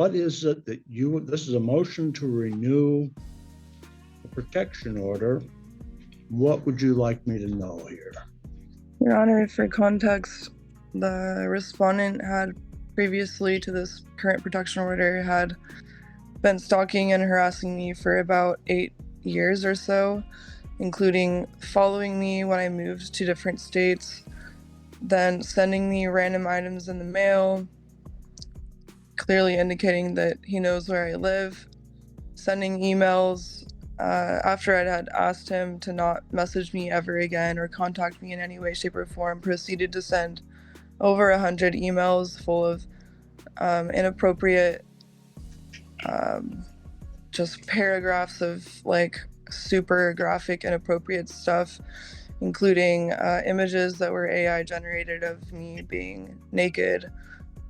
What is it that this is a motion to renew a protection order. What would you like me to know here? Your Honor, for context, the respondent had previously to this current protection order had been stalking and harassing me for about 8 years or so, including following me when I moved to different states, then sending me random items in the mail, clearly indicating that he knows where I live, sending emails after I had asked him to not message me ever again or contact me in any way, shape, or form, proceeded to send over 100 emails full of inappropriate just paragraphs of like super graphic inappropriate stuff, including images that were AI generated of me being naked,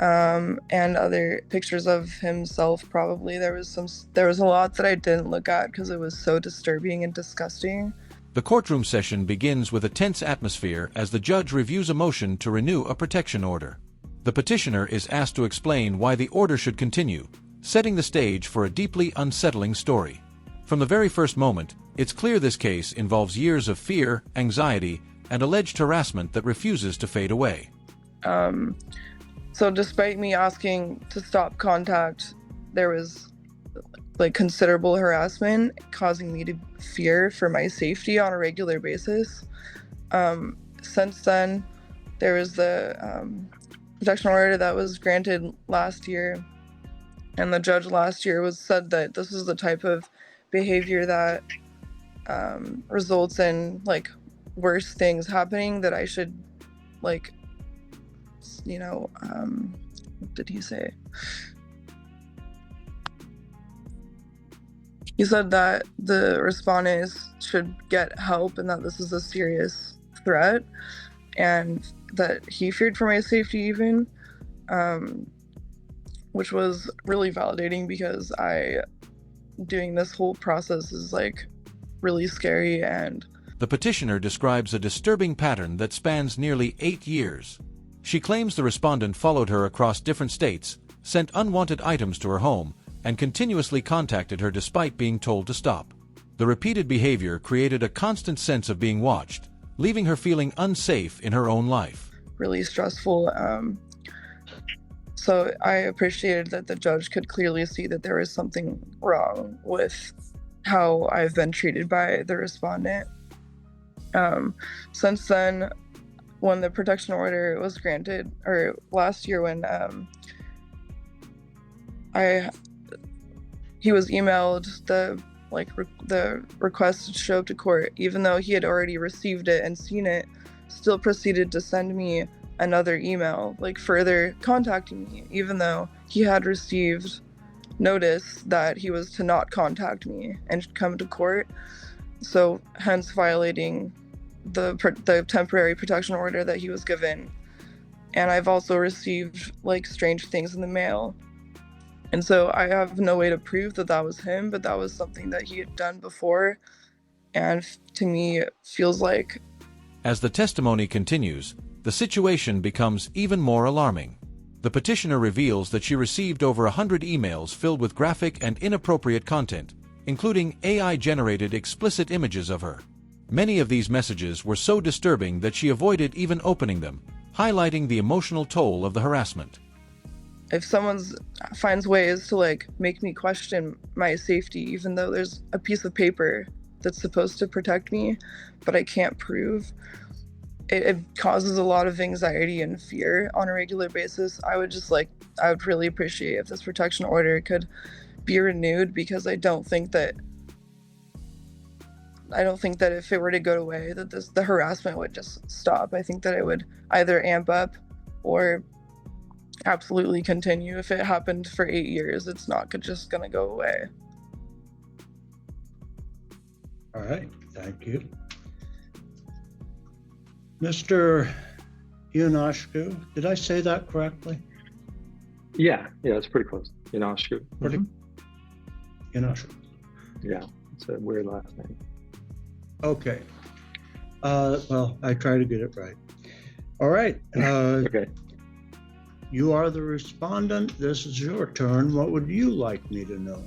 and other pictures of himself. Probably there was a lot that I didn't look at because it was so disturbing and disgusting. The courtroom session begins with a tense atmosphere as the judge reviews a motion to renew a protection order. The petitioner is asked to explain why the order should continue, setting the stage for a deeply unsettling story. From the very first moment, it's clear this case involves years of fear, anxiety, and alleged harassment that refuses to fade away. So despite me asking to stop contact, there was like considerable harassment causing me to fear for my safety on a regular basis. Since then, there was the protection order that was granted last year, and the judge last year said that this is the type of behavior that results in like worse things happening, that I should like, what did he say? He said that the respondents should get help and that this is a serious threat, and that he feared for my safety even, which was really validating because doing this whole process is like really scary. And the petitioner describes a disturbing pattern that spans nearly 8 years. She claims the respondent followed her across different states, sent unwanted items to her home, and continuously contacted her despite being told to stop. The repeated behavior created a constant sense of being watched, leaving her feeling unsafe in her own life. Really stressful. So I appreciated that the judge could clearly see that there was something wrong with how I've been treated by the respondent. Since then, when the protection order was granted, or last year when he was emailed the request to show up to court, even though he had already received it and seen it, still proceeded to send me another email, like further contacting me, even though he had received notice that he was to not contact me and come to court. So hence violating the temporary protection order that he was given. And I've also received like strange things in the mail. And so I have no way to prove that that was him, but that was something that he had done before. And to me, it feels like... As the testimony continues, the situation becomes even more alarming. The petitioner reveals that she received over 100 emails filled with graphic and inappropriate content, including AI-generated explicit images of her. Many of these messages were so disturbing that she avoided even opening them, highlighting the emotional toll of the harassment. If someone finds ways to like make me question my safety, even though there's a piece of paper that's supposed to protect me, but I can't prove, it causes a lot of anxiety and fear on a regular basis. I would really appreciate if this protection order could be renewed, because I don't think that if it were to go away, that the harassment would just stop. I think that it would either amp up or absolutely continue. If it happened for 8 years, it's not just gonna go away. All right, thank you. Mr. Ionescu, did I say that correctly? Yeah, it's pretty close. Ionescu. Ionescu. Yeah, it's a weird last name. Okay. Well, I try to get it right. All right. Okay. You are the respondent. This is your turn. What would you like me to know?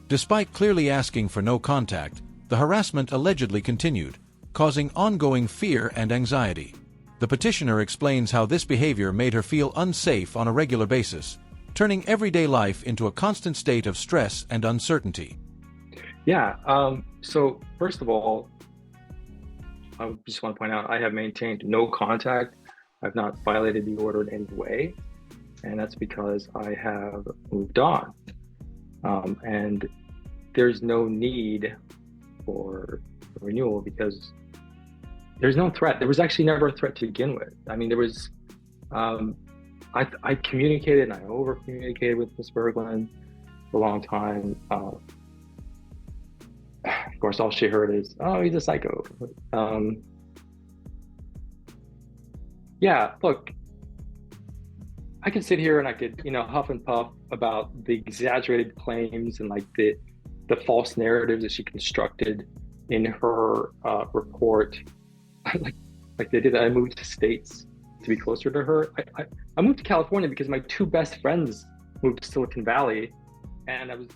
Despite clearly asking for no contact, the harassment allegedly continued, causing ongoing fear and anxiety. The petitioner explains how this behavior made her feel unsafe on a regular basis, turning everyday life into a constant state of stress and uncertainty. Yeah. So first of all, I just want to point out I have maintained no contact. I've not violated the order in any way, and that's because I have moved on. And there's no need for renewal because there's no threat. There was actually never a threat to begin with. I mean, there was, I communicated and I over communicated with Ms. Berglund for a long time. Of course, all she heard is, oh, he's a psycho. Yeah, look, I could sit here and I could, huff and puff about the exaggerated claims and like the false narratives that she constructed in her report. like they did. I moved to states to be closer to her. I moved to California because my two best friends moved to Silicon Valley, and I was.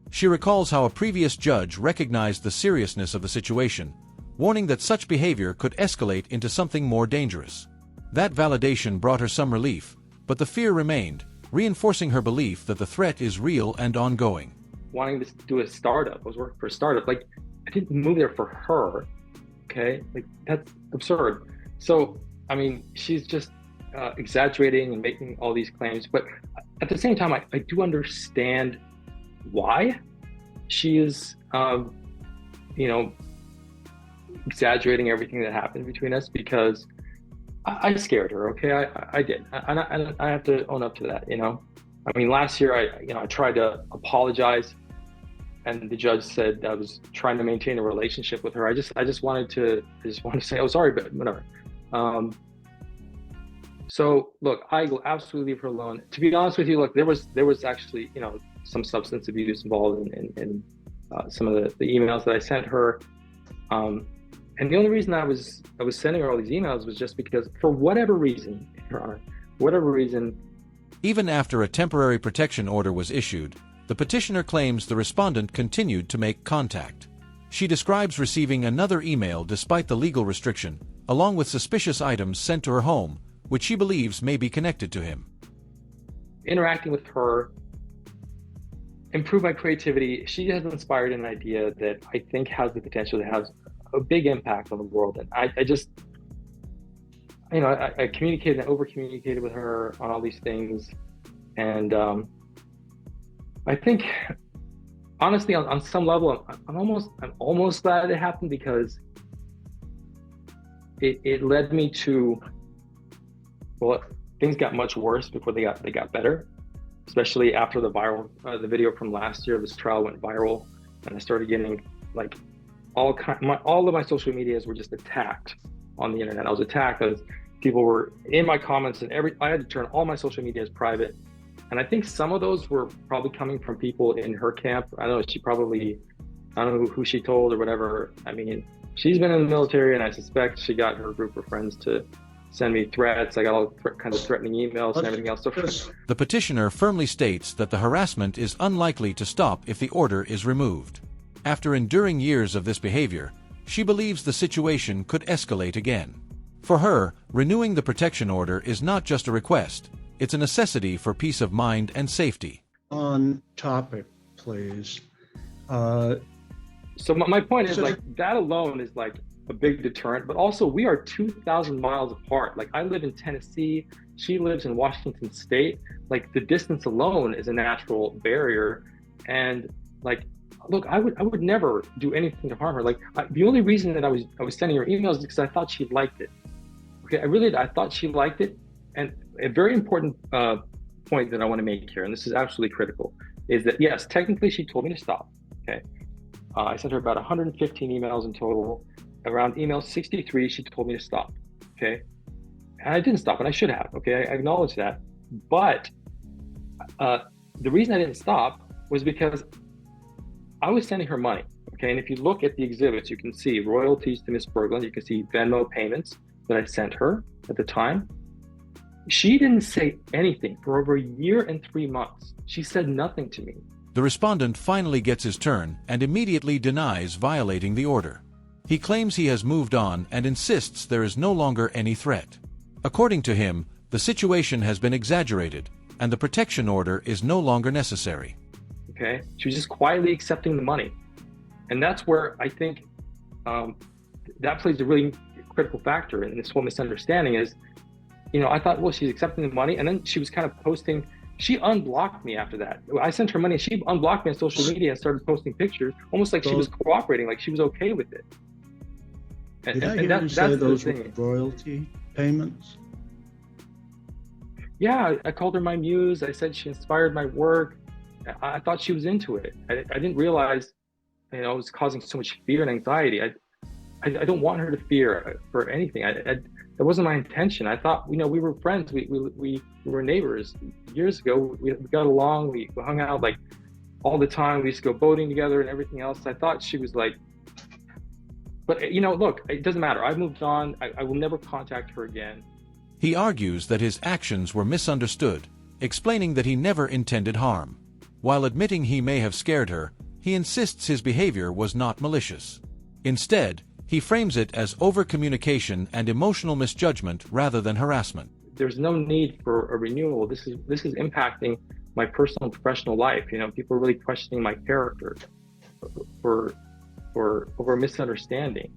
She recalls how a previous judge recognized the seriousness of the situation, warning that such behavior could escalate into something more dangerous. That validation brought her some relief, but the fear remained, reinforcing her belief that the threat is real and ongoing. Wanting to do a startup, I was working for a startup. Like, I didn't move there for her, okay? Like, that's absurd. So, I mean, she's just exaggerating and making all these claims, but at the same time, I do understand why she is, exaggerating everything that happened between us, because I scared her, okay? I did. I have to own up to that, I mean, last year, I tried to apologize, and the judge said I was trying to maintain a relationship with her. I just wanted to say, oh, sorry, but whatever. So look, I will absolutely leave her alone. To be honest with you, look, there was actually, some substance abuse involved in some of the emails that I sent her. And the only reason I was sending her all these emails was just because, for whatever reason, Your Honor, whatever reason. Even after a temporary protection order was issued, the petitioner claims the respondent continued to make contact. She describes receiving another email despite the legal restriction, along with suspicious items sent to her home, which she believes may be connected to him. Interacting with her improved my creativity. She has inspired an idea that I think has the potential to have a big impact on the world. And I just, I communicated and over-communicated with her on all these things. And I think, honestly, on some level, I'm almost glad it happened, because it led me to, well, things got much worse before they got better, especially after the video from last year. This trial went viral, and I started getting like all of my social medias were just attacked on the internet. I was attacked as people were in my comments, and I had to turn all my social medias private. And I think some of those were probably coming from people in her camp. I don't know who she told or whatever. I mean, she's been in the military, and I suspect she got her group of friends to send me threats. I got all kinds of threatening emails and everything else. So the petitioner firmly states that the harassment is unlikely to stop if the order is removed. After enduring years of this behavior, she believes the situation could escalate again. For her, renewing the protection order is not just a request, it's a necessity for peace of mind and safety. On topic, please. So my point is, like, that alone is like a big deterrent, but also we are 2,000 miles apart. Like, I live in Tennessee, she lives in Washington State. Like, the distance alone is a natural barrier. And like, look, I would never do anything to harm her. Like, the only reason that I was sending her emails is because I thought she liked it. Okay, I thought she liked it. And a very important point that I want to make here, and this is absolutely critical, is that yes, technically she told me to stop. Okay, I sent her about 115 emails in total. Around email 63, she told me to stop. Okay, and I didn't stop, and I should have. Okay, I acknowledge that. But the reason I didn't stop was because I was sending her money. Okay, and if you look at the exhibits, you can see royalties to Ms. Berglund. You can see Venmo payments that I sent her at the time. She didn't say anything for over a year and 3 months. She said nothing to me. The respondent finally gets his turn and immediately denies violating the order. He claims he has moved on and insists there is no longer any threat. According to him, the situation has been exaggerated, and the protection order is no longer necessary. Okay? She was just quietly accepting the money. And that's where I think that plays a really critical factor in this whole misunderstanding is, I thought, well, she's accepting the money. And then she was kind of posting, she unblocked me after that. I sent her money, she unblocked me on social media and started posting pictures, almost like she was cooperating, like she was okay with it. Did I hear you say those were royalty payments? Yeah, I called her my muse. I said she inspired my work. I thought she was into it. I didn't realize, it was causing so much fear and anxiety. I don't want her to fear for anything. That wasn't my intention. I thought, we were friends. We were neighbors years ago. We got along. We hung out like all the time. We used to go boating together and everything else. I thought she was like, but look, it doesn't matter. I moved on. I will never contact her again. He argues that his actions were misunderstood, explaining that he never intended harm. While admitting he may have scared her, he insists his behavior was not malicious. Instead, he frames it as over-communication and emotional misjudgment rather than harassment. There's no need for a renewal. This is impacting my personal and professional life. People are really questioning my character for over a misunderstanding.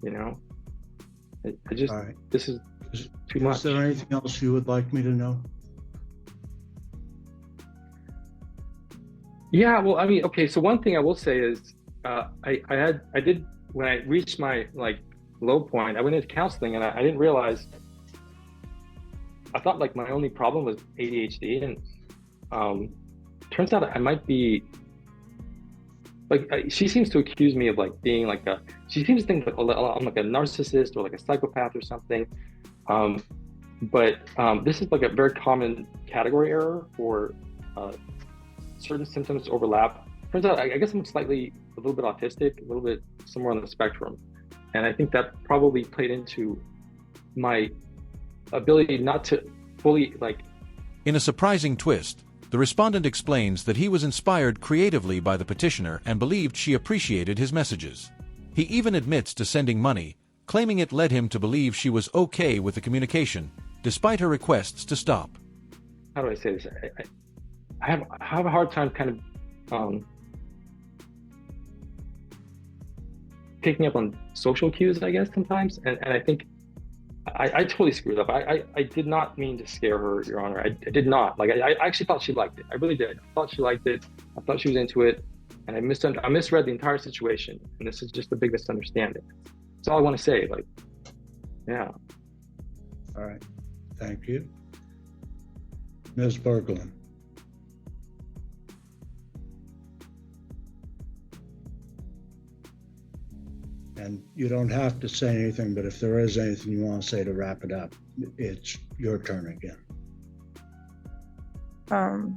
I just, All right. This is too much. Is there anything else you would like me to know? Yeah, well, okay. So one thing I will say is, I did when I reached my low point. I went into counseling, and I didn't realize. I thought my only problem was ADHD, and turns out I might be. She seems to accuse me of being she seems to think I'm like a narcissist or a psychopath or something. But this is a very common category error for certain symptoms overlap. Turns out I guess I'm a little bit autistic, a little bit somewhere on the spectrum. And I think that probably played into my ability not to fully In a surprising twist, the respondent explains that he was inspired creatively by the petitioner and believed she appreciated his messages. He even admits to sending money, claiming it led him to believe she was okay with the communication, despite her requests to stop. How do I say this? I have a hard time kind of picking up on social cues, I guess, sometimes. And I think I totally screwed up. I did not mean to scare her, Your Honor. I did not. I actually thought she liked it. I really did. I thought she liked it. I thought she was into it. And I misread the entire situation. And this is just a big misunderstanding. That's all I want to say. Yeah. All right. Thank you. Ms. Berglund. And you don't have to say anything, but if there is anything you want to say to wrap it up, it's your turn again.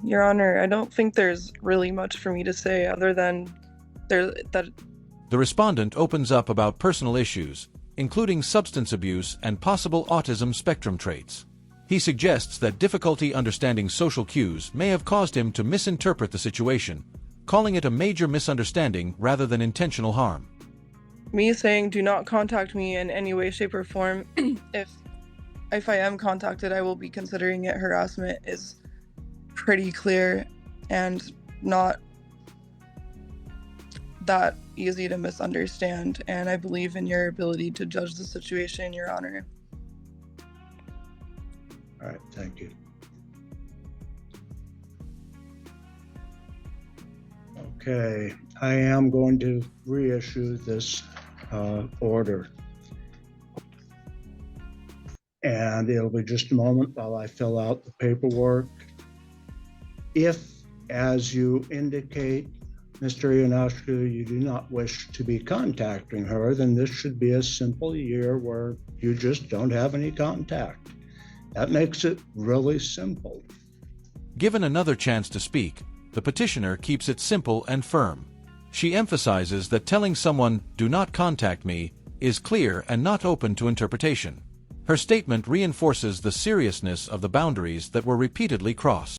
Your Honor, I don't think there's really much for me to say other than that. The respondent opens up about personal issues, including substance abuse and possible autism spectrum traits. He suggests that difficulty understanding social cues may have caused him to misinterpret the situation, calling it a major misunderstanding rather than intentional harm. Me saying do not contact me in any way, shape, or form. If I am contacted, I will be considering it harassment is pretty clear and not that easy to misunderstand. And I believe in your ability to judge the situation, Your Honor. All right, thank you. Okay, I am going to reissue this order. And it'll be just a moment while I fill out the paperwork. If, as you indicate, Mr. Ionescu, you do not wish to be contacting her, then this should be a simple year where you just don't have any contact. That makes it really simple. Given another chance to speak, the petitioner keeps it simple and firm. She emphasizes that telling someone, "do not contact me," is clear and not open to interpretation. Her statement reinforces the seriousness of the boundaries that were repeatedly crossed.